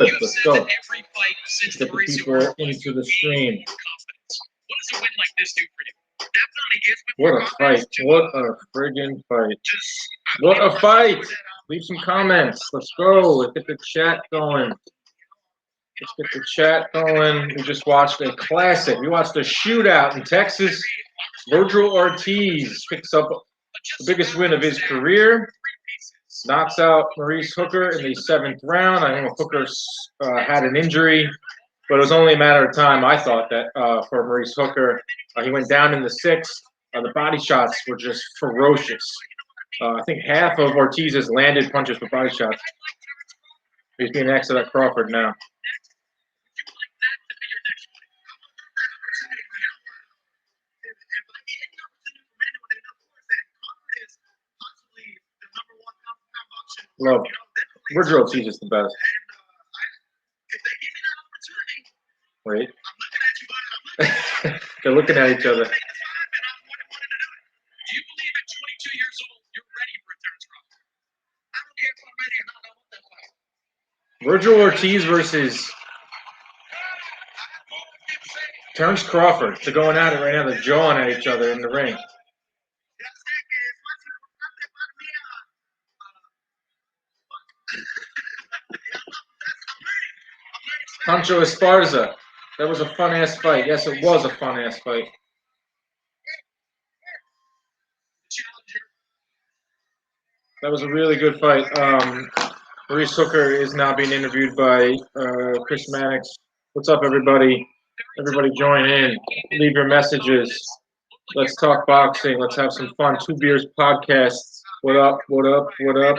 Let's go. Let's get the people into the stream. What a fight. What a friggin' fight. What a fight. Leave some comments. Let's go. Let's get the chat going. Let's get the chat going. We just watched a classic. We watched a shootout in Texas. Virgil Ortiz picks up the biggest win of his career. Knocks out Maurice Hooker in the 7th round. I know Hooker had an injury, but it was only a matter of time, I thought, that for Maurice Hooker. He went down in the 6th. The body shots were just ferocious. I think half of Ortiz's landed punches were body shots. He's being next to that Crawford now. Love. Virgil Ortiz is the best. Wait. They're looking at each other. Virgil Ortiz versus Terrence Crawford. They're going at it right now. They're jawing at each other in the ring. Pancho Esparza. That was a fun-ass fight. Yes, it was a fun-ass fight. That was a really good fight. Maurice Hooker is now being interviewed by Chris Mannix. What's up, everybody? Everybody join in. Leave your messages. Let's talk boxing. Let's have some fun. Two Beers podcast. What up? What up? What up?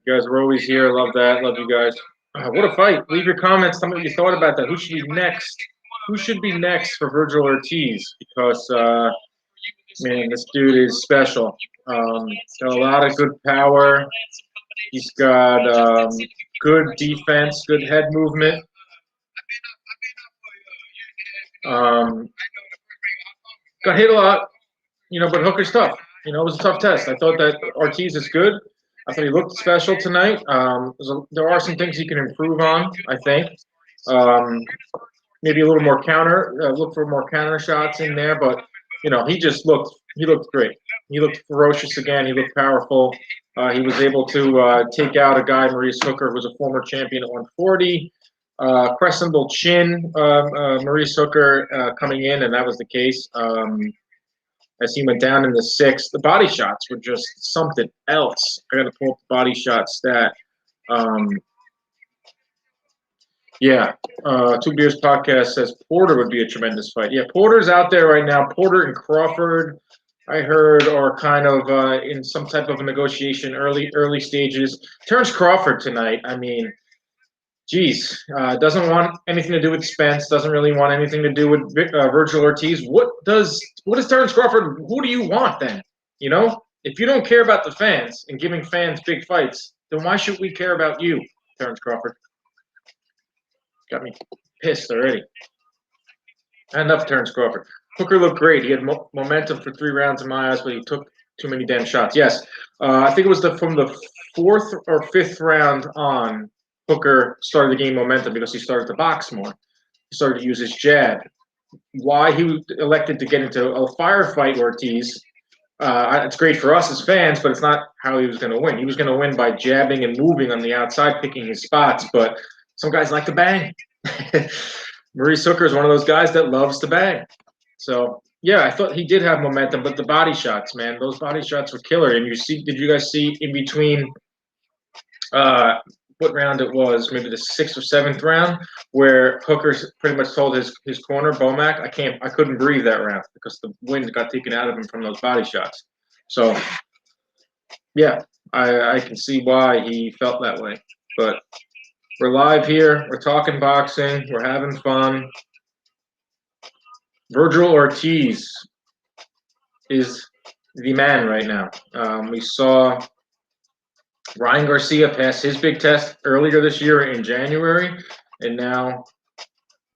You guys are always here. Love that. Love you guys. What a fight. Leave your comments. Tell me what you thought about that. Who should be next? Who should be next for Virgil Ortiz? Because, man, this dude is special. Got a lot of good power. He's got good defense, good head movement. Got hit a lot, but Hooker's tough. It was a tough test. I thought that Ortiz is good. I thought he looked special tonight. There are some things he can improve on, I think. Maybe a little more look for more counter shots in there. But, he looked great. He looked ferocious again. He looked powerful. He was able to take out a guy, Maurice Hooker, who was a former champion at 140. Questionable chin, Maurice Hooker coming in, and that was the case. As he went down in the 6th, the body shots were just something else. I got to pull up the body shot stat. Two Beers podcast says Porter would be a tremendous fight. Yeah, Porter's out there right now. Porter and Crawford, I heard, are kind of in some type of a negotiation, early stages. Terrence Crawford tonight, I mean, doesn't want anything to do with Spence. Doesn't really want anything to do with Virgil Ortiz. What does Terrence Crawford? Who do you want then? If you don't care about the fans and giving fans big fights, then why should we care about you, Terrence Crawford? Got me pissed already. Enough, Terrence Crawford. Hooker looked great. He had momentum for 3 rounds in my eyes, but he took too many damn shots. Yes, I think it was from the 4th or 5th round on. Hooker started to gain momentum because he started to box more. He started to use his jab. Why he elected to get into a firefight with Ortiz, it's great for us as fans, but it's not how he was going to win. He was going to win by jabbing and moving on the outside, picking his spots, but some guys like to bang. Maurice Hooker is one of those guys that loves to bang. So, yeah, I thought he did have momentum, but the body shots, man, those body shots were killer. And did you guys see in between what round it was, maybe the 6th or 7th round, where Hooker pretty much told his corner, Bomac, I couldn't breathe that round because the wind got taken out of him from those body shots. So, yeah, I can see why he felt that way. But we're live here. We're talking boxing. We're having fun. Virgil Ortiz is the man right now. We saw Ryan Garcia passed his big test earlier this year in January, and now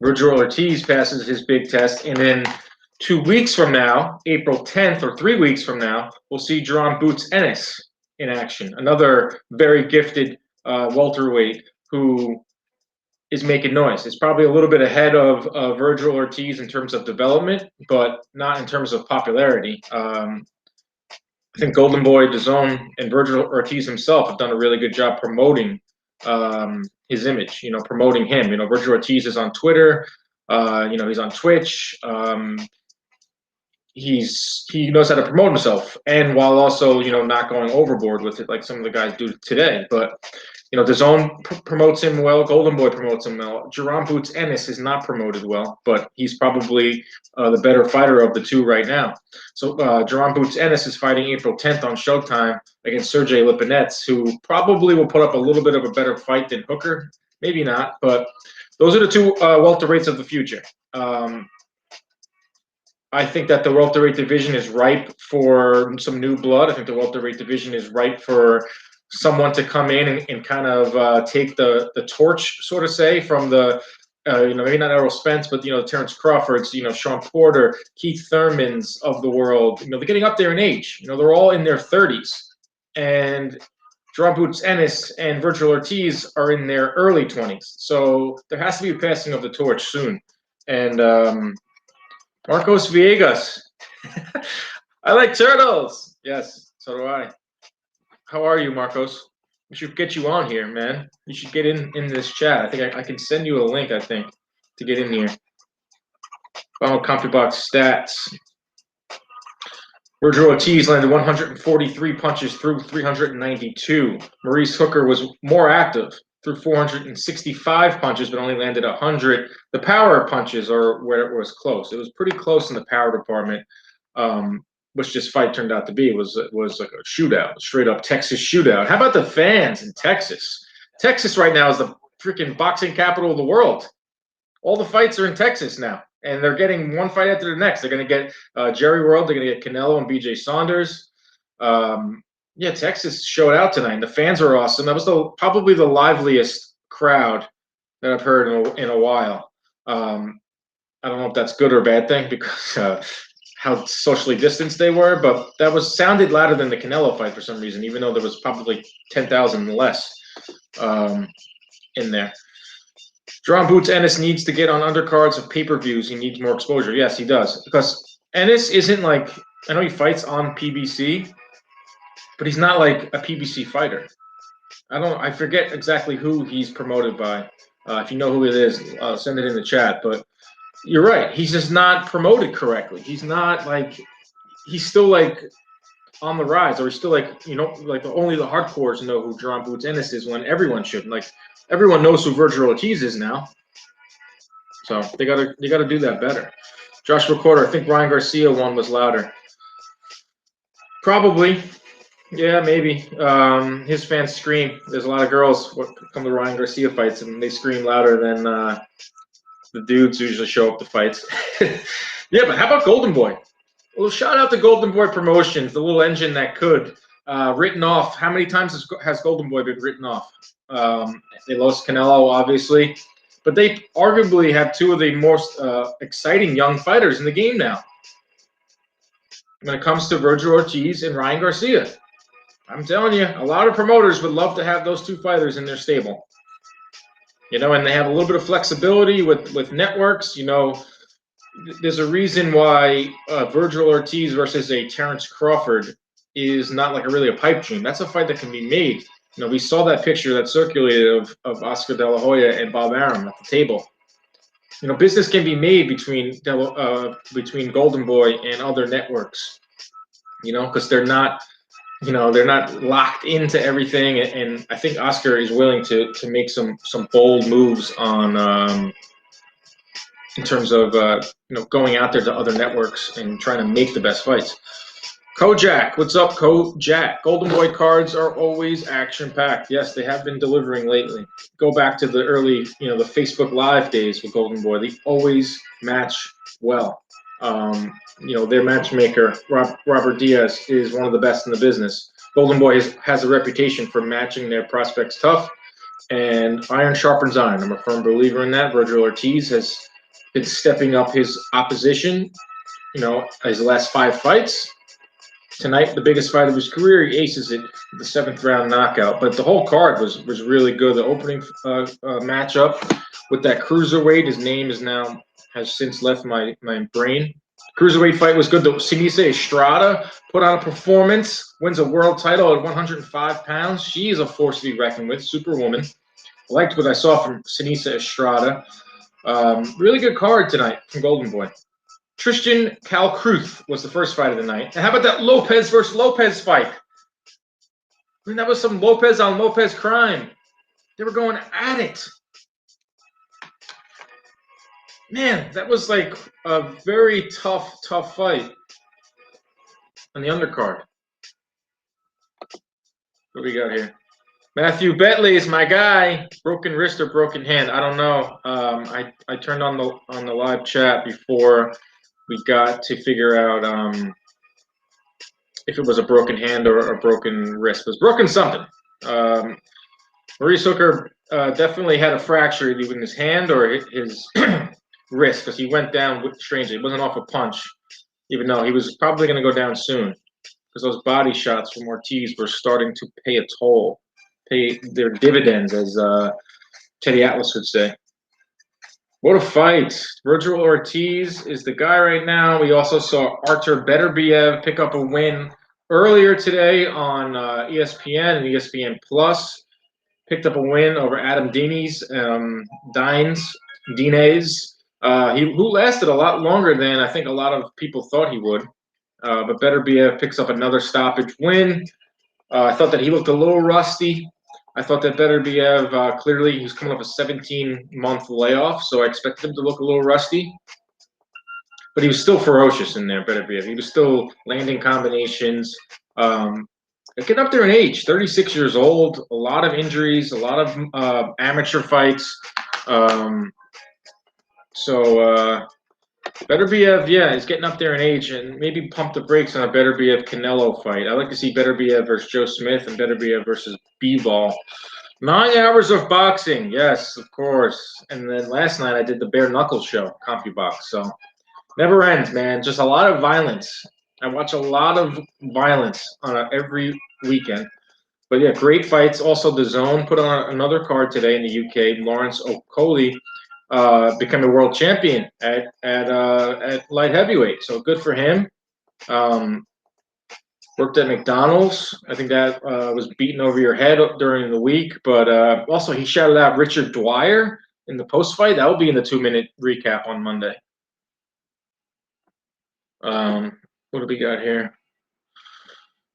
Virgil Ortiz passes his big test. And then 2 weeks from now, April 10th, or 3 weeks from now, we'll see Jerron Boots Ennis in action, another very gifted welterweight who is making noise. It's probably a little bit ahead of Virgil Ortiz in terms of development, but not in terms of popularity. I think Golden Boy, DAZN, and Virgil Ortiz himself have done a really good job promoting his image, promoting him. Virgil Ortiz is on Twitter, he's on Twitch. He knows how to promote himself, and while also not going overboard with it like some of the guys do today. But DAZN promotes him well. Golden Boy promotes him well. Jerome Boots Ennis is not promoted well, but he's probably the better fighter of the two right now. So Jerome Boots Ennis is fighting April 10th on Showtime against Sergey Lipinets, who probably will put up a little bit of a better fight than Hooker. Maybe not, but those are the two welterweights of the future. I think that the welterweight division is ripe for some new blood. I think the welterweight division is ripe for someone to come in and kind of take the torch, sort of say, from the maybe not Errol Spence, but Terrence Crawford's, Sean Porter, Keith Thurman's of the world. They're getting up there in age. They're all in their 30s, and Jerome Boots Ennis and Virgil Ortiz are in their early 20s. So there has to be a passing of the torch soon. And Marcos Villegas. I like turtles. Yes, so do I. How are you, Marcos? We should get you on here, man. You should get in this chat. I think I can send you a link, I think, to get in here. Final CompuBox stats. Virgil Ortiz landed 143 punches through 392. Maurice Hooker was more active, threw 465 punches, but only landed 100. The power punches are where it was close. It was pretty close in the power department, which this fight turned out to be. It was like a shootout, a straight-up Texas shootout. How about the fans in Texas? Texas right now is the freaking boxing capital of the world. All the fights are in Texas now, and they're getting one fight after the next. They're going to get Jerry World. They're going to get Canelo and BJ Saunders. Yeah, Texas showed out tonight. The fans are awesome. That was probably the liveliest crowd that I've heard in a while. I don't know if that's good or a bad thing because how socially distanced they were, but that sounded louder than the Canelo fight for some reason, even though there was probably 10,000 less in there. Jerome Boots Ennis needs to get on undercards of pay-per-views. He needs more exposure. Yes, he does, because Ennis isn't like, I know he fights on PBC, but he's not like a PBC fighter. I forget exactly who he's promoted by. If you know who it is, send it in the chat. But you're right. He's just not promoted correctly. He's not like, he's still like on the rise, or he's still like, like only the hardcores know who Jerome Boots Ennis is when everyone should. Like everyone knows who Virgil Ortiz is now. So they gotta do that better. Josh Recorder, I think Ryan Garcia one was louder. Probably. Yeah, maybe. His fans scream. There's a lot of girls come to Ryan Garcia fights, and they scream louder than the dudes usually show up to fights. Yeah, but how about Golden Boy? Well, shout out to Golden Boy Promotions, the little engine that could. Written off. How many times has Golden Boy been written off? They lost Canelo, obviously, but they arguably have two of the most exciting young fighters in the game now. When it comes to Virgil Ortiz and Ryan Garcia. I'm telling you, a lot of promoters would love to have those two fighters in their stable. And they have a little bit of flexibility with networks. There's a reason why Virgil Ortiz versus a Terrence Crawford is not like really a pipe dream. That's a fight that can be made. We saw that picture that circulated of Oscar De La Hoya and Bob Arum at the table. Business can be made between Golden Boy and other networks. Because they're not. They're not locked into everything, and I think Oscar is willing to make some bold moves on in terms of going out there to other networks and trying to make the best fights. Kojak, what's up, Kojak? Golden Boy cards are always action-packed. Yes, they have been delivering lately. Go back to the early, the Facebook Live days with Golden Boy. They always match well. Their matchmaker, Robert Diaz, is one of the best in the business. Golden Boy has a reputation for matching their prospects tough, and iron sharpens iron. I'm a firm believer in that. Virgil Ortiz has been stepping up his opposition, his last 5 fights. Tonight, the biggest fight of his career, he aces it with the 7th-round knockout. But the whole card was really good. The opening matchup with that cruiserweight, his name has since left my brain. Cruiserweight fight was good. The Sinisa Estrada put on a performance, wins a world title at 105 pounds. She is a force to be reckoned with, superwoman. I liked what I saw from Sinisa Estrada. Really good card tonight from Golden Boy. Tristan Kalkruth was the first fight of the night. And how about that Lopez versus Lopez fight? I mean, that was some Lopez on Lopez crime. They were going at it. Man, that was like a very tough fight on the undercard. What do we got here? Matthew Betley is my guy. Broken wrist or broken hand? I don't know. I turned on the live chat before we got to figure out if it was a broken hand or a broken wrist. It was broken something. Maurice Hooker definitely had a fracture either in his hand or his wrist because he went down strangely. It wasn't off a punch, even though he was probably going to go down soon because those body shots from Ortiz were starting to pay a toll, pay their dividends, as Teddy Atlas would say. What a fight. Virgil Ortiz is the guy right now. We also saw Artur Beterbiev pick up a win earlier today on ESPN and ESPN Plus. Picked up a win over Adam Dines. Who lasted a lot longer than I think a lot of people thought he would. But Beterbiev picks up another stoppage win. I thought that he looked a little rusty. I thought that Beterbiev, clearly he was coming off a 17-month layoff, so I expected him to look a little rusty. But he was still ferocious in there, Beterbiev. He was still landing combinations. Getting up there in age, 36 years old, a lot of injuries, a lot of amateur fights. Beterbiev, yeah, he's getting up there in age, and maybe pump the brakes on a Beterbiev-Canelo fight. I like to see Beterbiev versus Joe Smith and Beterbiev versus B-Ball. 9 hours of boxing, yes, of course. And then last night I did the Bare Knuckle show, CompuBox. So never ends, man. Just a lot of violence. I watch a lot of violence on every weekend. But yeah, great fights. Also, the Zone put on another card today in the UK. Lawrence Okolie become a world champion at light heavyweight. So good for him. Worked at McDonald's. I think that was beaten over your head during the week. But also he shouted out Richard Dwyer in the post fight. That will be in the 2-minute recap on Monday. What do we got here?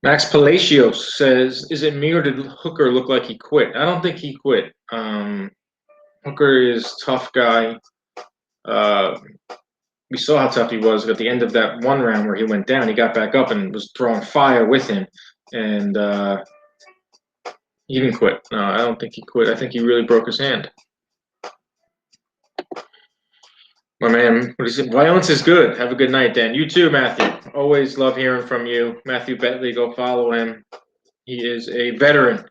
Max Palacios says, "Is it me or did Hooker look like he quit?" I don't think he quit. Hooker is a tough guy. We saw how tough he was at the end of that one round where he went down. He got back up and was throwing fire with him. And he didn't quit. No, I don't think he quit. I think he really broke his hand. My man, what is it? Violence is good. Have a good night, Dan. You too, Matthew. Always love hearing from you. Matthew Betley, go follow him. He is a veteran.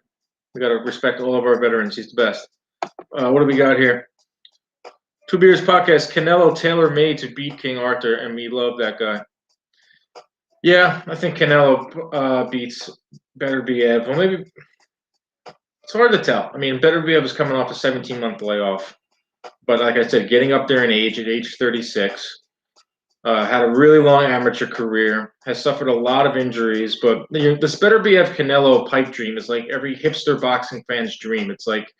We got to respect all of our veterans. He's the best. What do we got here? Two Beers Podcast, Canelo tailor-made to beat King Arthur, and we love that guy. Yeah, I think Canelo beats Beterbiev. Well, maybe it's hard to tell. I mean, Beterbiev is coming off a 17-month layoff. But like I said, getting up there in age at age 36, had a really long amateur career, has suffered a lot of injuries. But this Beterbiev Canelo pipe dream is like every hipster boxing fan's dream. It's like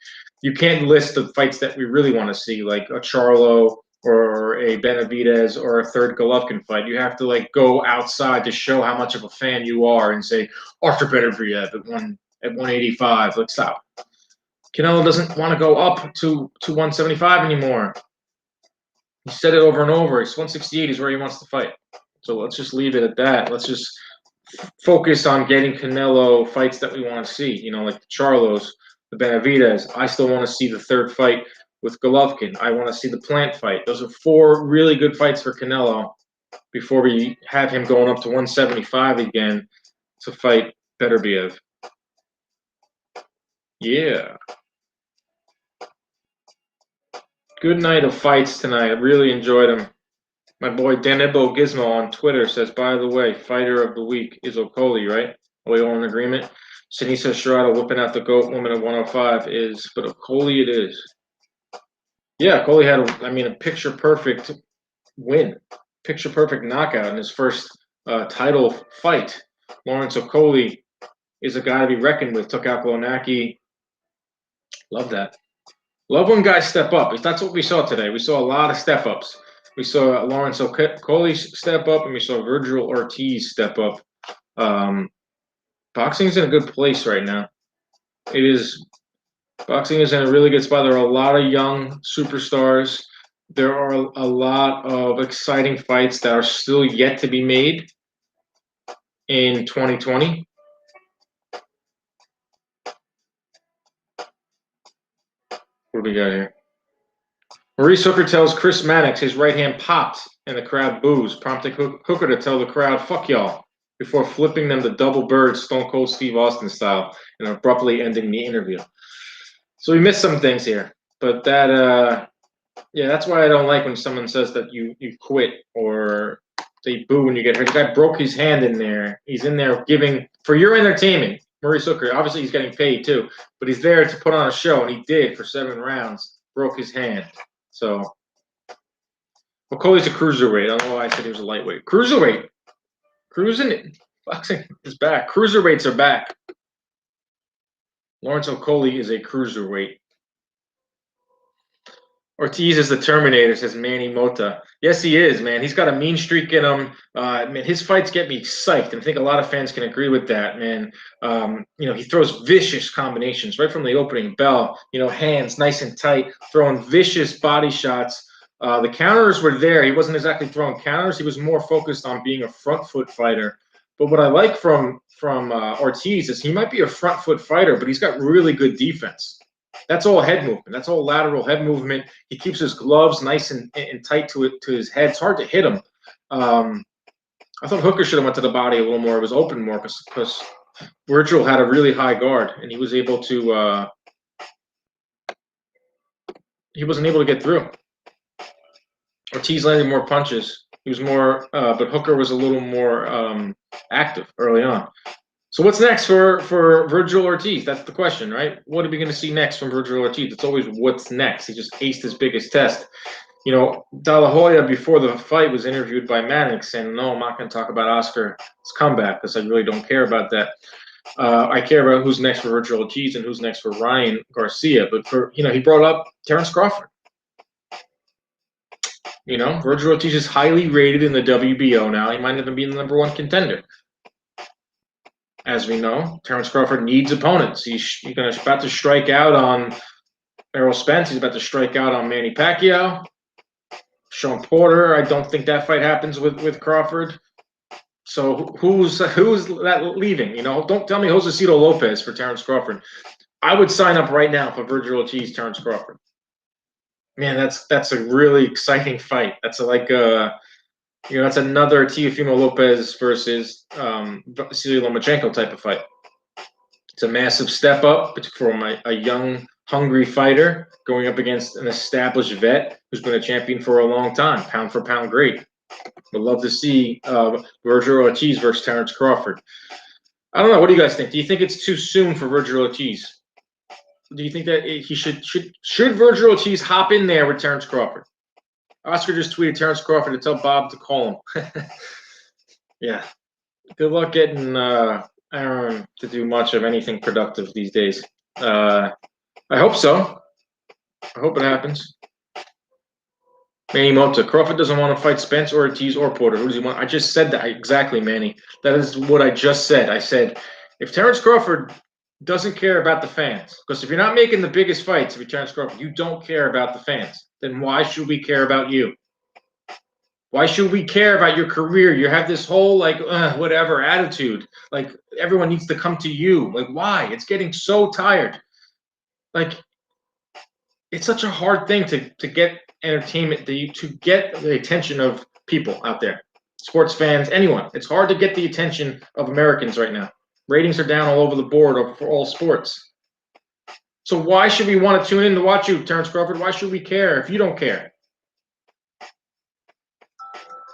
you can't list the fights that we really want to see, like a Charlo or a Benavidez or a third Golovkin fight. You have to like go outside to show how much of a fan you are and say Artur Beterbiev at 185. Let's stop. Canelo doesn't want to go up to 175 anymore. He said it over and over. It's 168 is where he wants to fight. So let's just leave it at that. Let's just focus on getting Canelo fights that we want to see. You know, like the Charlos, the Benavidez. I still want to see the third fight with Golovkin. I want to see the Plant fight. Those are 4 really good fights for Canelo before we have him going up to 175 again to fight Beterbiev. Yeah. Good night of fights tonight. I really enjoyed them. My boy Danebo Gizmo on Twitter says, by the way, fighter of the week is Okolie, right? Are we all in agreement? Sinisa Shirata whipping out the GOAT woman at 105 is, but Okolie it is. Yeah, Okolie had, a picture-perfect win, picture-perfect knockout in his first title fight. Lawrence Okolie is a guy to be reckoned with. Took out Glonacki. Love that. Love when guys step up. That's what we saw today. We saw a lot of step-ups. We saw Lawrence Okolie step up, and we saw Virgil Ortiz step up. Boxing's in a good place right now. It is. Boxing is in a really good spot. There are a lot of young superstars. There are a lot of exciting fights that are still yet to be made in 2020. What do we got here? Maurice Hooker tells Chris Mannix his right hand popped and the crowd boos, prompting Hooker to tell the crowd, fuck y'all, before flipping them the double bird Stone Cold Steve Austin style and abruptly ending the interview. So we missed some things here. But that, that's why I don't like when someone says that you quit or they boo when you get hurt. The guy broke his hand in there. He's in there giving, for your entertainment, Maurice Hooker, obviously he's getting paid too, but he's there to put on a show, and he did for 7 rounds, broke his hand. So, Okolie's a cruiserweight. I don't know why I said he was a lightweight. Cruiserweight. Cruising it. Boxing is back. Cruiserweights are back. Lawrence Okolie is a cruiserweight. Ortiz is the Terminator, says Manny Mota. Yes, he is, man. He's got a mean streak in him. Man, his fights get me psyched, and I think a lot of fans can agree with that, man. He throws vicious combinations right from the opening bell. Hands nice and tight, throwing vicious body shots. The counters were there. He wasn't exactly throwing counters. He was more focused on being a front foot fighter. But what I like from Ortiz is he might be a front foot fighter, but he's got really good defense. That's all head movement. That's all lateral head movement. He keeps his gloves nice and tight to his head. It's hard to hit him. I thought Hooker should have went to the body a little more. It was open more because Virgil had a really high guard, and he was able to. He wasn't able to get through. Ortiz landed more punches. He was more, but Hooker was a little more active early on. So what's next for Virgil Ortiz? That's the question, right? What are we going to see next from Virgil Ortiz? It's always what's next. He just aced his biggest test. De La Hoya before the fight was interviewed by Mannix saying, no, I'm not going to talk about Oscar's comeback because I really don't care about that. I care about who's next for Virgil Ortiz and who's next for Ryan Garcia. But he brought up Terrence Crawford. Virgil Ortiz is highly rated in the WBO now. He might even be the #1 contender. As we know, Terrence Crawford needs opponents. He's about to strike out on Errol Spence. He's about to strike out on Manny Pacquiao. Sean Porter, I don't think that fight happens with Crawford. So who's that leaving? Don't tell me Josecito Lopez for Terrence Crawford. I would sign up right now for Virgil Ortiz, Terrence Crawford. Man, that's a really exciting fight. That's that's another Teofimo Lopez versus Vasily Lomachenko type of fight. It's a massive step up from a young, hungry fighter going up against an established vet who's been a champion for a long time, pound for pound great. Would love to see Virgil Ortiz versus Terrence Crawford. I don't know. What do you guys think? Do you think it's too soon for Virgil Ortiz? Do you think that he should Virgil Ortiz hop in there with Terrence Crawford? Oscar just tweeted Terrence Crawford to tell Bob to call him. Yeah. Good luck getting Aaron to do much of anything productive these days. I hope so. I hope it happens. Manny Mota. Crawford doesn't want to fight Spence or Ortiz or Porter. Who does he want? I just said that. Exactly, Manny. That is what I just said. I said, if Terrence Crawford doesn't care about the fans, because if you're not making the biggest fights with Terrence Crawford, you don't care about the fans, then why should we care about you? Why should we care about your career? You have this whole, whatever attitude. Like, everyone needs to come to you. Like, why? It's getting so tired. Like, it's such a hard thing to get entertainment, to get the attention of people out there. Sports fans, anyone. It's hard to get the attention of Americans right now. Ratings are down all over the board for all sports. So why should we want to tune in to watch you, Terrence Crawford? Why should we care if you don't care?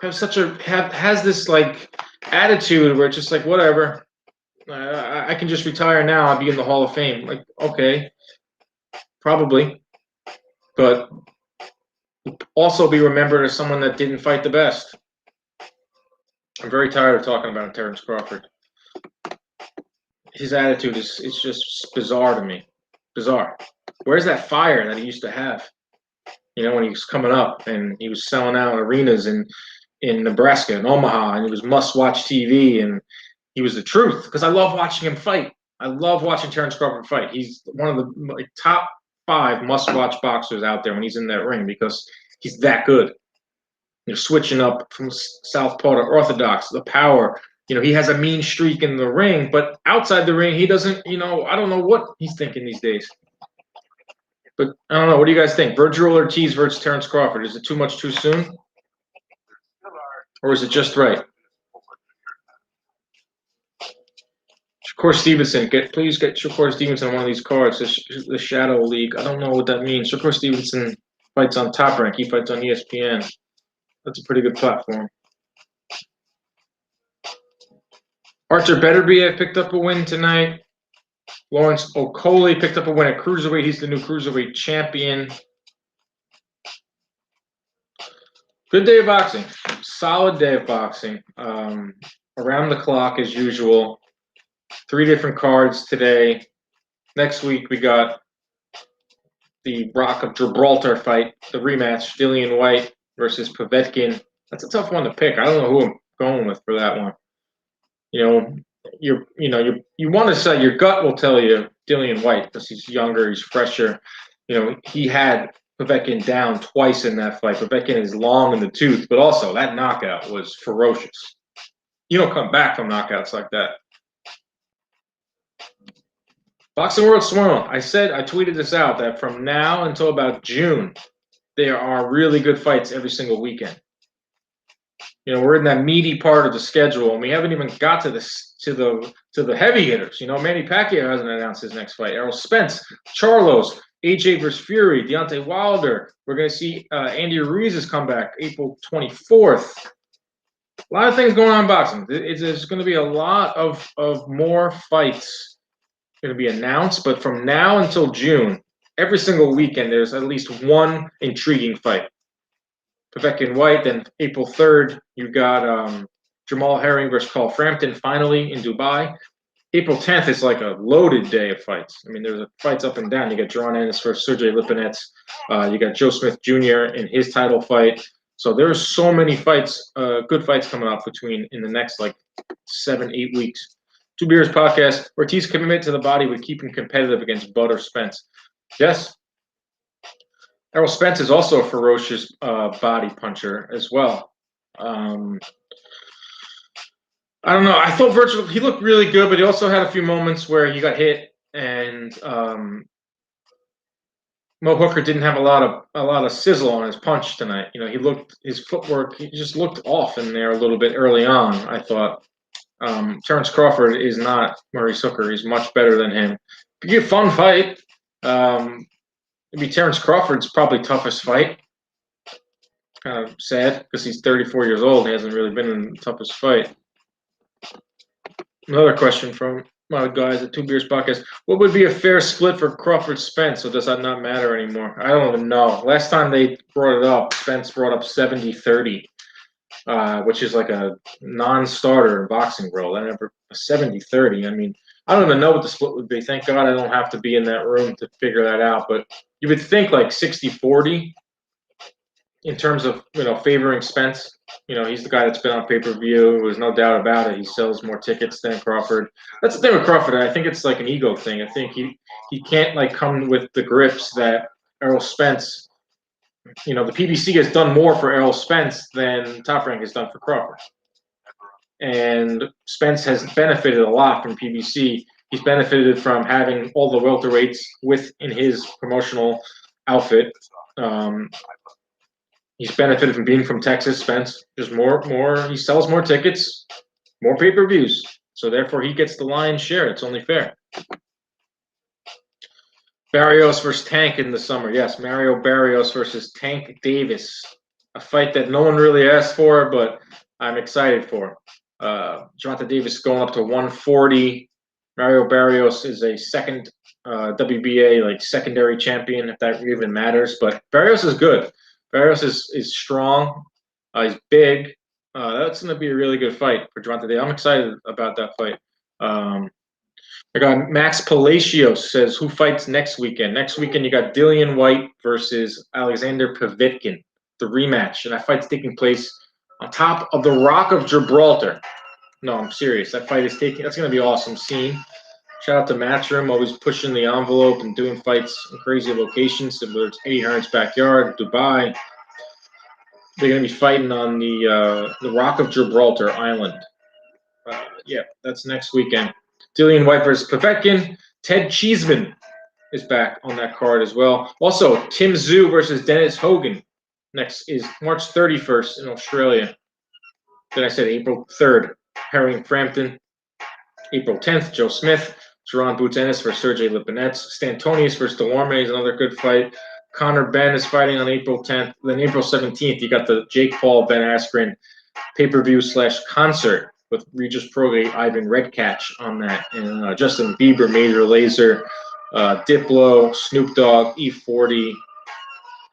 has this like attitude where it's just like whatever. I can just retire now. I'll be in the Hall of Fame. Like, okay, probably, but also be remembered as someone that didn't fight the best. I'm very tired of talking about Terrence Crawford. His attitude is just bizarre to me. Bizarre. Where's that fire that he used to have? You know, when he was coming up and he was selling out arenas in Nebraska and Omaha, and it was must-watch TV, and he was the truth because I love watching him fight. I love watching Terrence Crawford fight. He's one of the top 5 must-watch boxers out there when he's in that ring because he's that good. You know, switching up from southpaw to orthodox, the power. You know, he has a mean streak in the ring, but outside the ring, he doesn't. You know, I don't know what he's thinking these days. But I don't know. What do you guys think? Virgil Ortiz versus Terrence Crawford. Is it too much too soon? Or is it just right? Shakur Stevenson. Please get Shakur Stevenson on one of these cards. The Shadow League. I don't know what that means. Shakur Stevenson fights on Top Rank. He fights on ESPN. That's a pretty good platform. Archer Beterbiev picked up a win tonight. Lawrence Okolie picked up a win at Cruiserweight. He's the new Cruiserweight champion. Good day of boxing. Solid day of boxing. Around the clock as usual. 3 different cards today. Next week we got the Rock of Gibraltar fight, the rematch, Dillian White versus Povetkin. That's a tough one to pick. I don't know who I'm going with for that one. You know, you want to say your gut will tell you Dillian White because he's younger, he's fresher. You know, he had Povetkin down twice in that fight. Povetkin is long in the tooth, but also that knockout was ferocious. You don't come back from knockouts like that. Boxing World Swirl. I tweeted this out that from now until about June, there are really good fights every single weekend. You know, we're in that meaty part of the schedule, and we haven't even got to the heavy hitters. You know, Manny Pacquiao hasn't announced his next fight. Errol Spence, Charlos, AJ versus Fury, Deontay Wilder. We're going to see Andy Ruiz's comeback April 24th. A lot of things going on in boxing. There's going to be a lot of more fights going to be announced, but from now until June, every single weekend there's at least one intriguing fight. Povetkin White, then April 3rd, you've got Jamal Herring versus Carl Frampton finally in Dubai. April 10th is like a loaded day of fights. I mean, there's fights up and down. You got Jaron Ennis versus Sergey Lipinets. You got Joe Smith Jr. in his title fight. So there's so many fights, good fights coming up in the next like 7-8 weeks. Two Beers Podcast. Ortiz commitment to the body would keep him competitive against Bud or Spence. Yes. Errol Spence is also a ferocious body puncher as well. I don't know. I thought Virgil, he looked really good, but he also had a few moments where he got hit, and Mo Hooker didn't have a lot of sizzle on his punch tonight. You know, his footwork, he just looked off in there a little bit early on, I thought. Terrence Crawford is not Maurice Hooker. He's much better than him. It'd be a fun fight. Maybe Terrence Crawford's probably toughest fight. Kind of sad because he's 34 years old. He hasn't really been in the toughest fight. Another question from my guys at Two Beers Podcast. What would be a fair split for Crawford Spence, or does that not matter anymore? I don't even know. Last time they brought it up, Spence brought up 70-30. Which is like a non-starter in boxing world. I never 70-30. I mean, I don't even know what the split would be. Thank God I don't have to be in that room to figure that out. But you would think like 60-40 in terms of, you know, favoring Spence. You know, he's the guy that's been on pay-per-view. There's no doubt about it. He sells more tickets than Crawford. That's the thing with Crawford. I think it's like an ego thing. I think he can't like come with the grips that Errol Spence. You know, the PBC has done more for Errol Spence than Top Rank has done for Crawford. And Spence has benefited a lot from PBC. He's benefited from having all the welterweights in his promotional outfit. He's benefited from being from Texas, Spence. There's more. He sells more tickets, more pay-per-views. So therefore, he gets the lion's share. It's only fair. Barrios versus Tank in the summer. Yes, Mario Barrios versus Tank Davis. a fight that no one really asked for, but I'm excited for. Gervonta Davis going up to 140. Mario Barrios is a second WBA like secondary champion, if that even matters. But Barrios is good. Barrios is strong. He's big. That's going to be a really good fight for Gervonta Davis. I'm excited about that fight. I got Max Palacios says, who fights next weekend? Next weekend, you got Dillian White versus Alexander Povitkin, the rematch. And that fight's taking place on top of the Rock of Gibraltar. No, I'm serious. That fight is that's going to be awesome scene. Shout out to Matchroom, always pushing the envelope and doing fights in crazy locations, whether it's Eddie Hearn's backyard, Dubai. They're going to be fighting on the Rock of Gibraltar Island. Yeah, that's next weekend. Dillian White versus Povetkin. Ted Cheeseman is back on that card as well. Also, Tim Tszyu versus Dennis Hogan. Next is March 31st in Australia. Then I said April 3rd, Herring Frampton. April 10th, Joe Smith. Jerron Boots Ennis versus Sergey Lipinets. Stantonius versus Delorme is another good fight. Connor Benn is fighting on April 10th. Then April 17th, you got the Jake Paul, Ben Askren pay-per-view / concert with Regis Prograis, Ivan Redcatch on that. And Justin Bieber, Major Lazer, Diplo, Snoop Dogg, E40.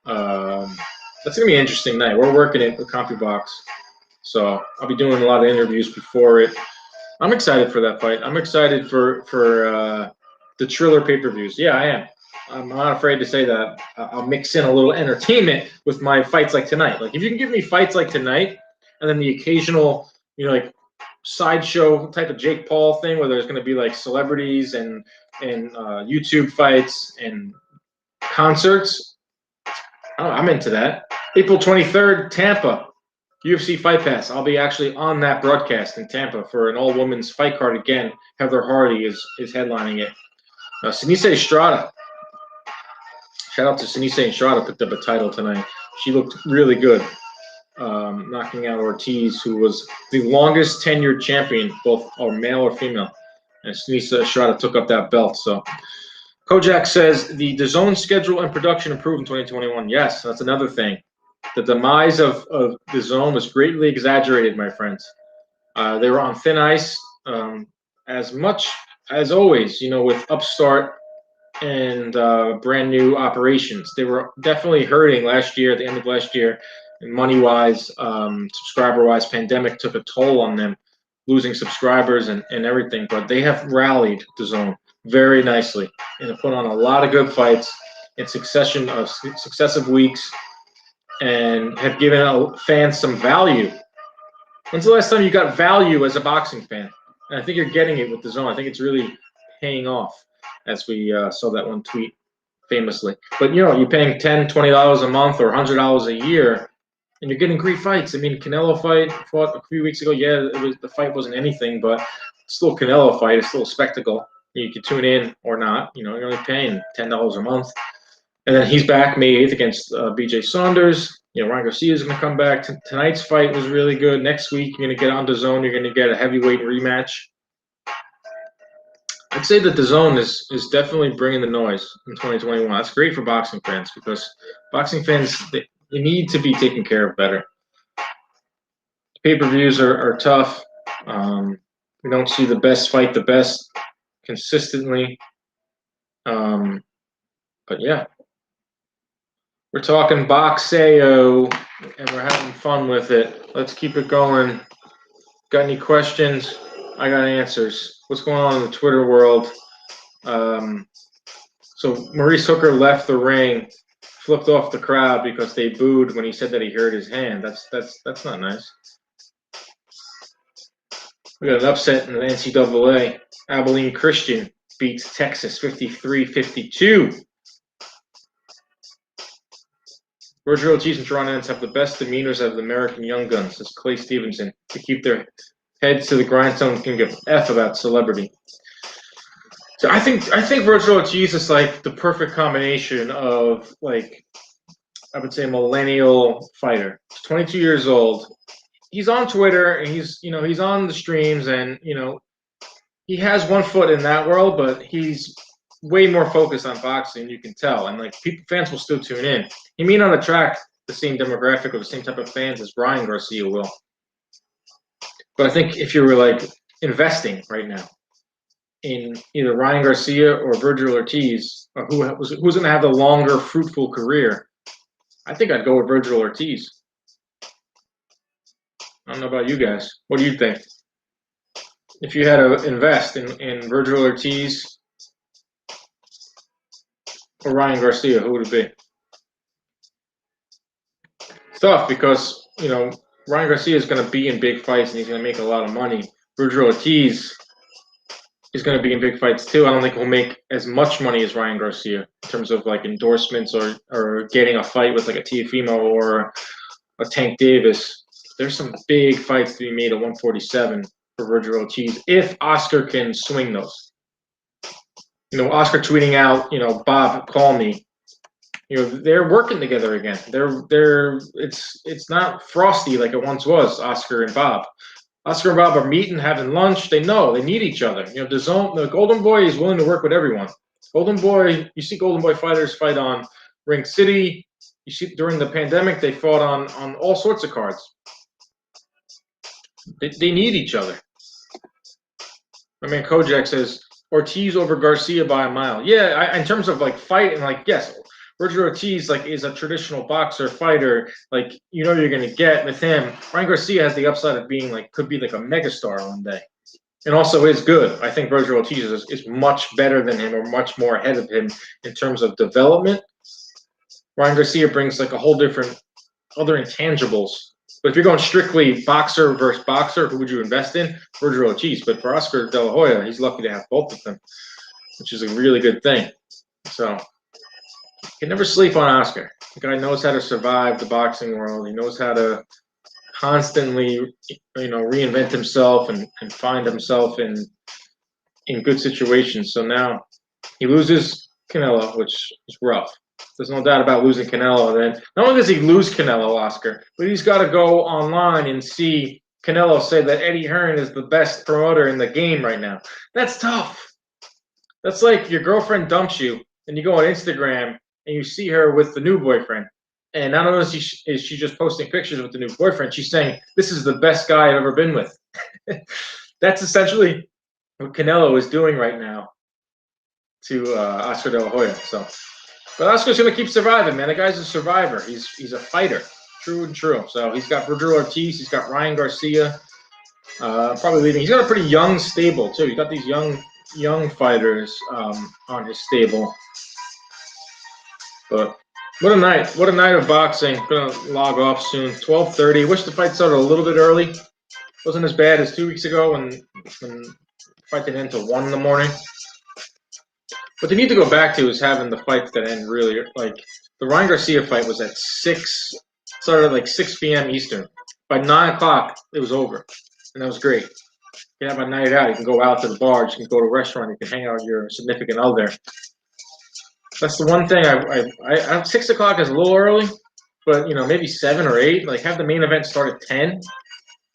That's going to be an interesting night. We're working it with CompuBox. So I'll be doing a lot of interviews before it. I'm excited for that fight. I'm excited for the Triller pay-per-views. Yeah, I am. I'm not afraid to say that. I'll mix in a little entertainment with my fights like tonight. Like if you can give me fights like tonight, and then the occasional, like sideshow type of Jake Paul thing where there's going to be like celebrities and YouTube fights and concerts. I'm into that. April 23rd, Tampa, UFC Fight Pass. I'll be actually on that broadcast in Tampa for an all-women's fight card again. Heather Hardy is headlining it. Sinise Estrada. Shout out to Sinise Estrada, picked up a title tonight. She looked really good, knocking out Ortiz, who was the longest tenured champion, both male or female. And Sinise Estrada took up that belt. So Kojak says the DAZN schedule and production improved in 2021. Yes, that's another thing. The demise of DAZN was greatly exaggerated, my friends. They were on thin ice, as much as always, with upstart and brand new operations. They were definitely hurting last year, at the end of last year, and money-wise, subscriber-wise. Pandemic took a toll on them, losing subscribers and everything. But they have rallied DAZN very nicely and have put on a lot of good fights in succession of successive weeks and have given fans some value. When's the last time you got value as a boxing fan? And I think you're getting it with DAZN. I think it's really paying off, as we saw that one tweet famously. But, you're paying $10, $20 a month or $100 a year, and you're getting great fights. I mean, Canelo fought a few weeks ago. Yeah, the fight wasn't anything, but it's still a Canelo fight. It's still a spectacle. You can tune in or not. You're only paying $10 a month. And then he's back May 8th against BJ Saunders. Ryan Garcia is going to come back. Tonight's fight was really good. Next week, you're going to get on DAZN. You're going to get a heavyweight rematch. I'd say that DAZN is definitely bringing the noise in 2021. That's great for boxing fans because boxing fans, they need to be taken care of better. Pay-per-views are tough. We don't see the best fight the best consistently. But yeah, we're talking boxeo and we're having fun with it. Let's keep it going. Got any questions? I got answers. What's going on in the Twitter world? So Maurice Hooker left the ring, flipped off the crowd because they booed when he said that he hurt his hand. That's not nice. We got an upset in the NCAA. Abilene Christian beats Texas 53-52. Roger Ortiz and Toronto Ants have the best demeanors of the American Young Guns, says Clay Stevenson, to keep their heads to the grindstone and can give F about celebrity. So I think Roger Ortiz is like the perfect combination of, like, I would say a millennial fighter. He's 22 years old. He's on Twitter and he's on the streams and he has one foot in that world, but he's way more focused on boxing, you can tell, and like fans will still tune in. He may not attract the same demographic or the same type of fans as Ryan Garcia will. But I think if you were like investing right now in either Ryan Garcia or Virgil Ortiz, or who's going to have the longer, fruitful career, I think I'd go with Virgil Ortiz. I don't know about you guys. What do you think? If you had to invest in Virgil Ortiz or Ryan Garcia, who would it be? It's tough because, you know, Ryan Garcia is going to be in big fights and he's going to make a lot of money. Virgil Ortiz is going to be in big fights too. I don't think he'll make as much money as Ryan Garcia in terms of like endorsements or getting a fight with like a Teofimo or a Tank Davis. There's some big fights to be made at 147 for Virgil Ortiz if Oscar can swing those. You know, Oscar tweeting out, you know, Bob, call me. You know, they're working together again. It's not frosty like it once was, Oscar and Bob. Oscar and Bob are meeting, having lunch. They know they need each other. You know, the Golden Boy is willing to work with everyone. Golden Boy, you see Golden Boy fighters fight on Ring City. You see during the pandemic, they fought on all sorts of cards. They need each other. My man Kojak says Ortiz over Garcia by a mile. Yeah, in terms of like fight and like, yes, Virgil Ortiz like is a traditional boxer fighter. Like, you know, you're gonna get with him. Ryan Garcia has the upside of being like, could be like a megastar one day, and also is good. I think Virgil Ortiz is much better than him or much more ahead of him in terms of development. Ryan Garcia brings like a whole different other intangibles. But if you're going strictly boxer versus boxer, who would you invest in? Virgil Ortiz. But for Oscar De La Hoya, he's lucky to have both of them, which is a really good thing. So you can never sleep on Oscar. The guy knows how to survive the boxing world. He knows how to constantly, you know, reinvent himself and find himself in good situations. So now he loses Canelo, which is rough. There's no doubt about losing Canelo. Then not only does he lose Canelo, Oscar, but he's got to go online and see Canelo say that Eddie Hearn is the best promoter in the game right now. That's tough. That's like your girlfriend dumps you, and you go on Instagram and you see her with the new boyfriend. And not only is she just posting pictures with the new boyfriend, she's saying, "This is the best guy I've ever been with." That's essentially what Canelo is doing right now to Oscar De La Hoya. So. But Oscar's going to keep surviving, man. The guy's a survivor. He's a fighter, true and true. So he's got Virgil Ortiz. He's got Ryan Garcia. Probably leading. He's got a pretty young stable too. He's got these young fighters on his stable. But what a night! What a night of boxing. Gonna log off soon. 12:30. Wish the fight started a little bit early. Wasn't as bad as 2 weeks ago when the fight didn't end until 1 in the morning. What they need to go back to is having the fights that end really, like the Ryan Garcia fight was at 6, started at like 6 p.m. Eastern. By 9 o'clock, it was over, and that was great. You can have a night out. You can go out to the bar. You can go to a restaurant. You can hang out with your significant other. That's the one thing. I 6 o'clock is a little early, but you know, maybe 7 or 8. Like have the main event start at 10.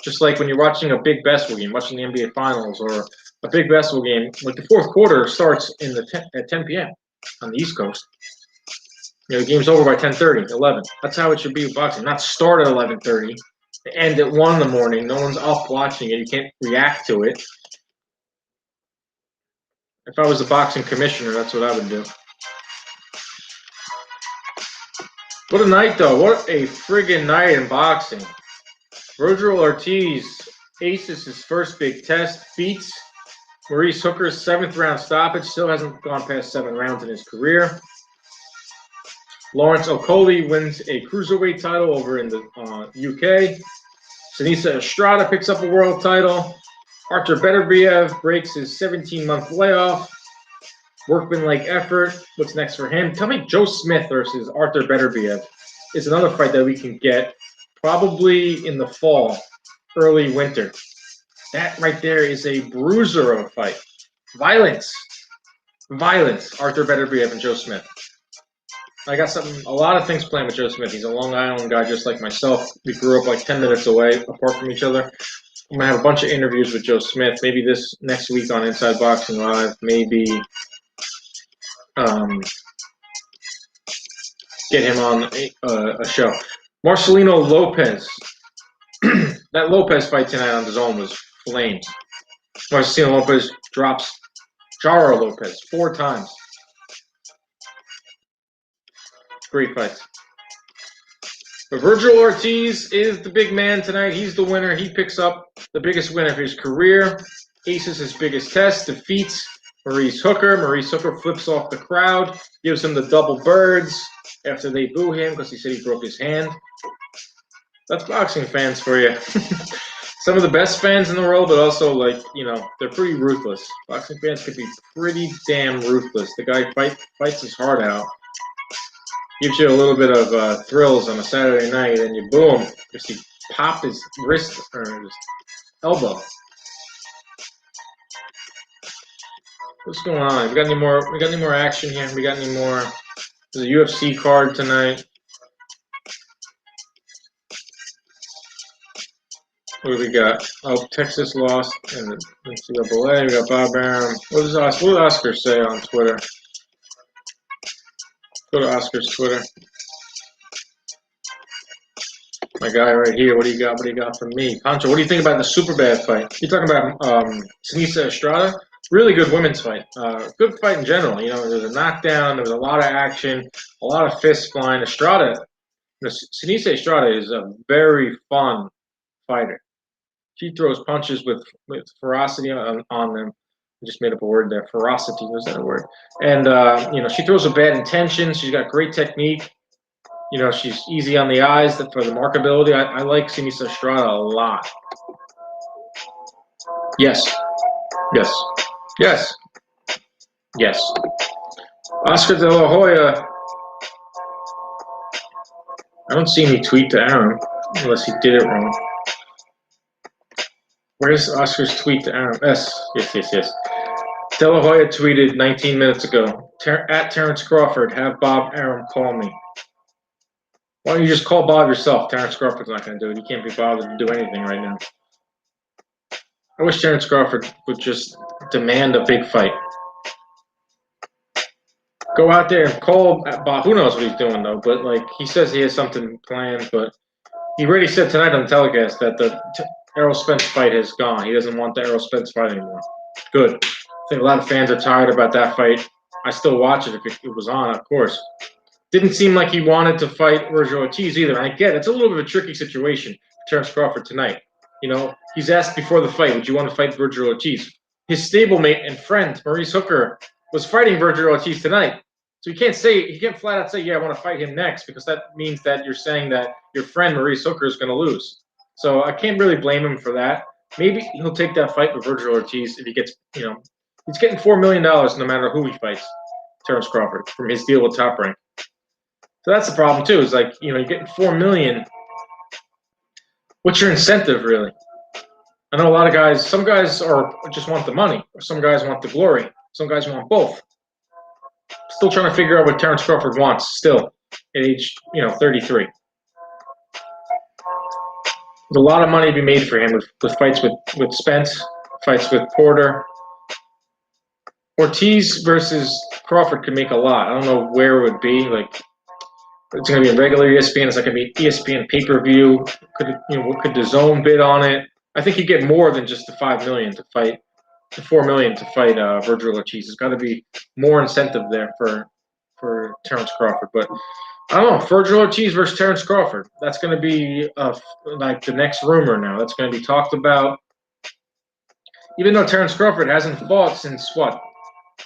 Just like when you're watching a big basketball game, watching the NBA Finals or a big basketball game, like the fourth quarter starts at 10 p.m. on the East Coast. You know, the game's over by 10:30, 11. That's how it should be with boxing. Not start at 11:30, end at 1 in the morning. No one's up watching it. You can't react to it. If I was a boxing commissioner, that's what I would do. What a night, though. What a friggin' night in boxing. Virgil Ortiz aces his first big test, beats Maurice Hooker's 7th round stoppage, still hasn't gone past 7 rounds in his career. Lawrence Okolie wins a cruiserweight title over in the UK. Sinisa Estrada picks up a world title. Artur Beterbiev breaks his 17-month layoff. Workman-like effort. What's next for him? Tell me Joe Smith versus Artur Beterbiev is another fight that we can get probably in the fall, early winter. That right there is a bruiser of a fight. Violence. Artur Beterbiev and Joe Smith. I got a lot of things planned with Joe Smith. He's a Long Island guy just like myself. We grew up like 10 minutes away apart from each other. I'm going to have a bunch of interviews with Joe Smith. Maybe this next week on Inside Boxing Live. Maybe get him on a show. Marcelino Lopez. That Lopez fight tonight on the zone was flames. Marcelino Lopez drops Jaro Lopez 4 times. Great fights. But Virgil Ortiz is the big man tonight. He's the winner. He picks up the biggest win of his career. Aces his biggest test. Defeats Maurice Hooker. Maurice Hooker flips off the crowd. Gives him the double birds after they boo him because he said he broke his hand. That's boxing fans for you. Some of the best fans in the world, but also, like, you know, they're pretty ruthless. Boxing fans could be pretty damn ruthless. The guy fights his heart out. Gives you a little bit of thrills on a Saturday night, and you boom, just he popped his wrist or his elbow. What's going on? We got any more action here? We got any more? There's a UFC card tonight. What do we got? Oh, Texas lost in the NCAA. We got Bob Arum. What did Oscar say on Twitter? Go to Oscar's Twitter. My guy right here. What do you got? What do you got from me? Pancho, what do you think about the Superbad fight? You're talking about Sinisa Estrada? Really good women's fight. Good fight in general. You know, there was a knockdown. There was a lot of action. A lot of fists flying. Estrada, Sinisa Estrada is a very fun fighter. She throws punches with ferocity on them. I just made up a word there. Ferocity, was that a word? And, you know, she throws with bad intentions. She's got great technique. You know, she's easy on the eyes for the markability. I like Sinisa Estrada a lot. Yes. Yes. Yes. Yes. Oscar De La Hoya. I don't see any tweet to Arum, unless he did it wrong. Where's Oscar's tweet to Arum? Yes. De La Hoya tweeted 19 minutes ago, at Terrence Crawford, have Bob Arum call me. Why don't you just call Bob yourself? Terrence Crawford's not going to do it. He can't be bothered to do anything right now. I wish Terrence Crawford would just demand a big fight. Go out there and call Bob. Who knows what he's doing, though? But, like, he says he has something planned, but he already said tonight on the telecast that the Errol Spence fight has gone. He doesn't want the Errol Spence fight anymore. Good. I think a lot of fans are tired about that fight. I still watch it if it was on, of course. Didn't seem like he wanted to fight Virgil Ortiz either. And I get it. It's a little bit of a tricky situation for Terrence Crawford tonight. You know, he's asked before the fight, would you want to fight Virgil Ortiz? His stablemate and friend, Maurice Hooker, was fighting Virgil Ortiz tonight. So you can't flat out say, yeah, I want to fight him next, because that means that you're saying that your friend Maurice Hooker is going to lose. So I can't really blame him for that. Maybe he'll take that fight with Virgil Ortiz if he gets, you know, he's getting $4 million no matter who he fights, Terrence Crawford, from his deal with Top Rank. So that's the problem too. Is like, you know, you're getting $4 million. What's your incentive really? I know a lot of guys. Some guys just want the money, or some guys want the glory. Some guys want both. Still trying to figure out what Terrence Crawford wants. Still, at age 33. There's a lot of money to be made for him with fights with Spence, fights with Porter. Ortiz versus Crawford could make a lot. I don't know where it would be. Like, it's going to be a regular ESPN. It's not going to be ESPN pay-per-view. Could the Zone bid on it? I think you get more than just the $5 million to fight, the $4 million to fight Virgil Ortiz. There's got to be more incentive there for Terrence Crawford. But I don't know, Virgil Ortiz versus Terrence Crawford. That's going to be like the next rumor now. That's going to be talked about. Even though Terrence Crawford hasn't fought since what?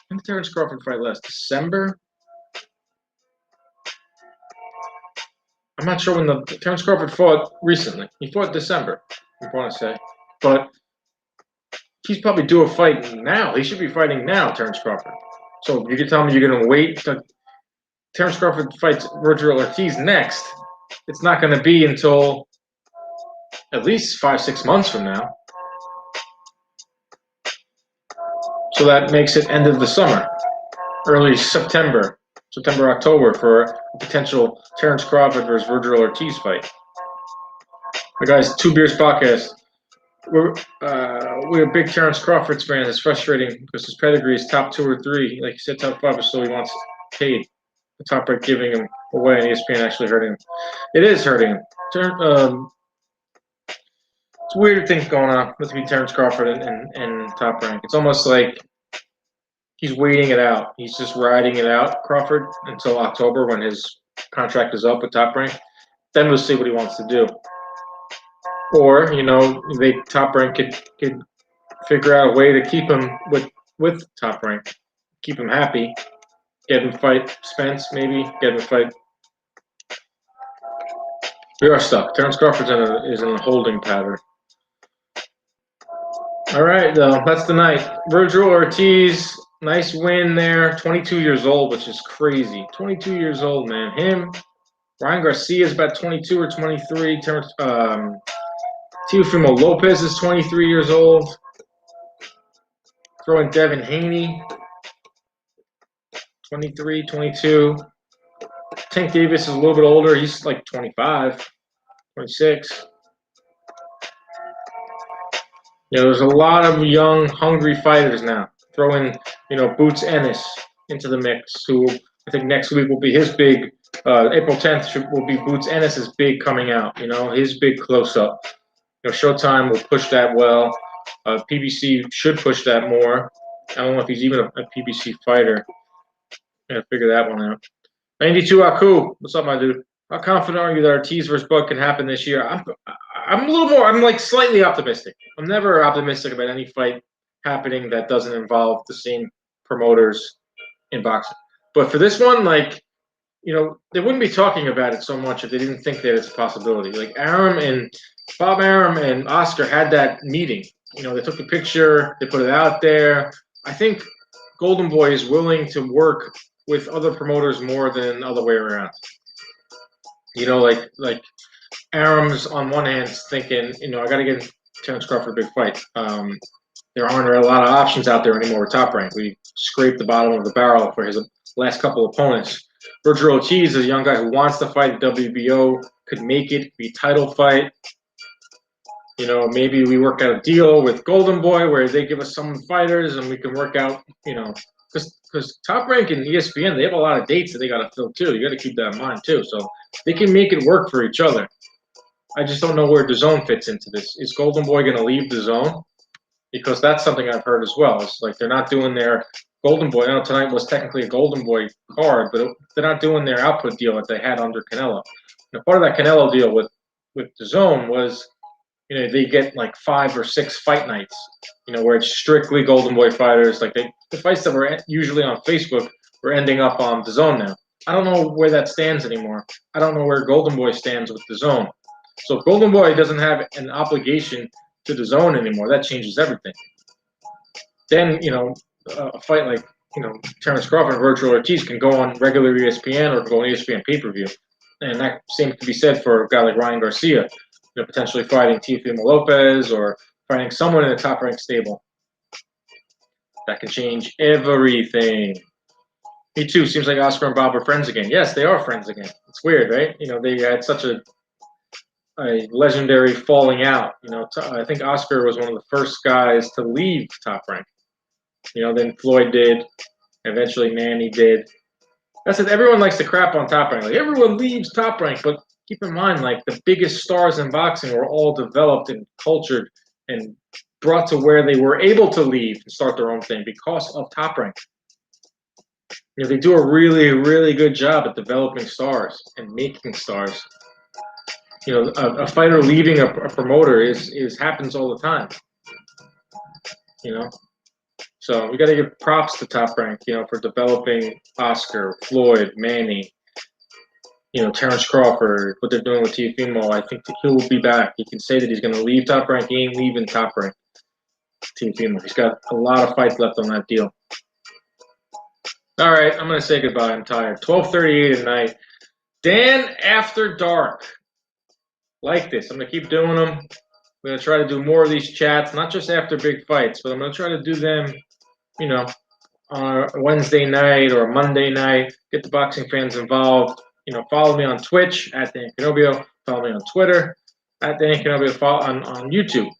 When did Terrence Crawford fight last? December? I'm not sure when Terrence Crawford fought recently. He fought December, I want to say. But he's probably due a fight now. He should be fighting now, Terrence Crawford. So you can tell me you're going to wait till Terrence Crawford fights Virgil Ortiz next. It's not going to be until at least 5-6 months from now. So that makes it end of the summer, early September, October for a potential Terrence Crawford versus Virgil Ortiz fight. The guys, Two Beers Podcast. We're big Terrence Crawford fans. It's frustrating because his pedigree is top 2 or 3. Like you said, top 5, so he wants paid. the Top Rank giving him away and ESPN actually hurting him. It is hurting him. It's weird things going on between Terrence Crawford and Top Rank. It's almost like he's waiting it out. He's just riding it out, Crawford, until October when his contract is up with Top Rank. Then we'll see what he wants to do. Or, Top Rank could figure out a way to keep him with Top Rank, keep him happy, get him fight Spence, maybe get him fight. We are stuck. Terrence Crawford is in a holding pattern. All right, though, that's the night. Virgil Ortiz, nice win there. 22 years old, which is crazy. 22 years old, man. Him, Ryan Garcia is about 22 or 23. Teofimo Lopez is 23 years old. Throw in Devin Haney, 23, 22. Tank Davis is a little bit older. He's like 25, 26. There's a lot of young, hungry fighters now. Throw in, Boots Ennis into the mix, who I think next week will be his big, April 10th will be Boots Ennis's big coming out, his big close-up. Showtime will push that well. PBC should push that more. I don't know if he's even a PBC fighter. Gotta figure that one out. 92 Aku, what's up, my dude? How confident are you that Ortiz versus Bud can happen this year? I'm a little more. I'm like slightly optimistic. I'm never optimistic about any fight happening that doesn't involve the same promoters in boxing. But for this one, they wouldn't be talking about it so much if they didn't think that it's a possibility. Like Bob Arum and Oscar had that meeting. They took the picture, they put it out there. I think Golden Boy is willing to work with other promoters more than other way around. Like Arum's on one hand thinking, I got to get Terrence Crawford a big fight. There aren't a lot of options out there anymore with Top Rank. We scraped the bottom of the barrel for his last couple opponents. Virgil Ortiz is a young guy who wants to fight the WBO, could make it, be a title fight. Maybe we work out a deal with Golden Boy where they give us some fighters and we can work out, because Top Rank and ESPN, they have a lot of dates that they got to fill too. You got to keep that in mind too. So they can make it work for each other. I just don't know where DAZN fits into this. Is Golden Boy going to leave DAZN? Because that's something I've heard as well. It's like they're not doing their Golden Boy. I know tonight was technically a Golden Boy card, but they're not doing their output deal that they had under Canelo. Now, part of that Canelo deal with DAZN was, they get like 5 or 6 fight nights, where it's strictly Golden Boy fighters. Like the fights that were usually on Facebook were ending up on DAZN now. I don't know where that stands anymore. I don't know where Golden Boy stands with DAZN. So if Golden Boy doesn't have an obligation to DAZN anymore, that changes everything. Then, a fight like, Terrence Crawford and Virgil Ortiz can go on regular ESPN or go on ESPN pay-per-view. And that same can be said for a guy like Ryan Garcia, potentially fighting Teofimo Lopez or fighting someone in the Top Rank stable. That can change everything. Me too. Seems like Oscar and Bob are friends again. Yes, they are friends again. It's weird, right? They had such a legendary falling out. I think Oscar was one of the first guys to leave Top Rank. Then Floyd did. Eventually Manny did. That's it. Everyone likes to crap on Top Rank. Like, everyone leaves Top Rank, but keep in mind, like, the biggest stars in boxing were all developed and cultured and brought to where they were able to leave and start their own thing because of Top Rank. They do a really, really good job at developing stars and making stars. A fighter leaving a promoter happens all the time. So we got to give props to Top Rank, for developing Oscar, Floyd, Manny, Terrence Crawford, what they're doing with Teofimo. I think he will be back. He can say that he's going to leave Top Rank. He ain't leaving Top Rank. Teofimo. He's got a lot of fights left on that deal. All right, I'm going to say goodbye. I'm tired. 12:38 at night. Dan After Dark. Like this. I'm going to keep doing them. I'm going to try to do more of these chats, not just after big fights, but I'm going to try to do them, on a Wednesday night or a Monday night. Get the boxing fans involved. Follow me on Twitch at Dan Canobio. Follow me on Twitter at Dan Canobio. Follow on YouTube,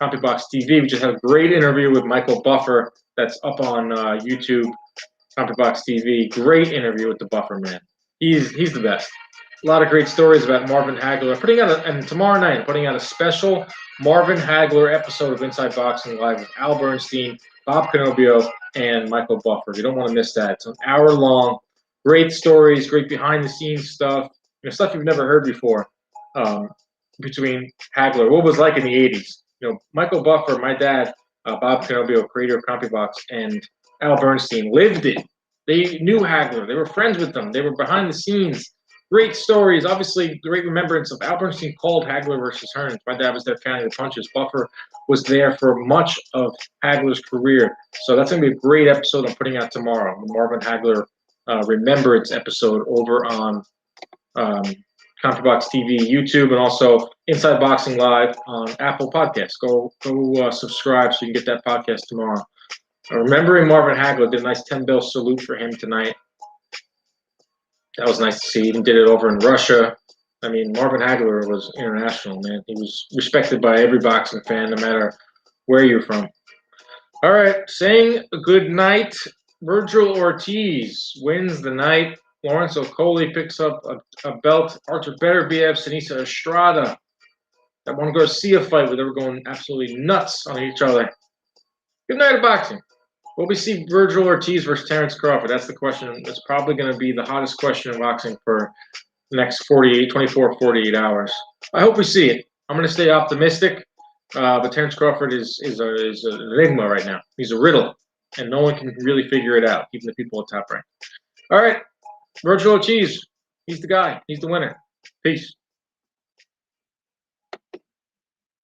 CompuBox TV. We just had a great interview with Michael Buffer that's up on YouTube. CompuBox TV. Great interview with the Buffer man. He's the best. A lot of great stories about Marvin Hagler. And tomorrow night, I'm putting out a special Marvin Hagler episode of Inside Boxing Live with Al Bernstein, Bob Canobio, and Michael Buffer. You don't want to miss that. It's an hour long. Great stories, great behind-the-scenes stuff, stuff you've never heard before between Hagler. What it was like in the 80s. Michael Buffer, my dad, Bob Canobio, creator of CompuBox, and Al Bernstein lived it. They knew Hagler. They were friends with them. They were behind the scenes. Great stories. Obviously, great remembrance of Al Bernstein called Hagler versus Hearns. My dad was there counting the punches. Buffer was there for much of Hagler's career. So that's going to be a great episode I'm putting out tomorrow. The Marvin Hagler remembrance episode over on CompuBox TV, YouTube, and also Inside Boxing Live on Apple Podcasts. Go subscribe so you can get that podcast tomorrow. Remembering Marvin Hagler, did a nice 10-bell salute for him tonight. That was nice to see. He even did it over in Russia. I mean, Marvin Hagler was international, man. He was respected by every boxing fan, no matter where you're from. All right, saying good night. Virgil Ortiz wins the night. Lawrence Okolie picks up a belt. Arthur Beterbiev, Sinisa Estrada. That Juan Garcia fight where they were going absolutely nuts on each other. Good night of boxing. Will we see Virgil Ortiz versus Terence Crawford? That's the question. That's probably going to be the hottest question in boxing for the next 24, 48 hours. I hope we see it. I'm going to stay optimistic. But Terence Crawford is an enigma right now. He's a riddle, and no one can really figure it out, even the people at Top Rank. All right, Virgil Ortiz. He's the guy. He's the winner. Peace.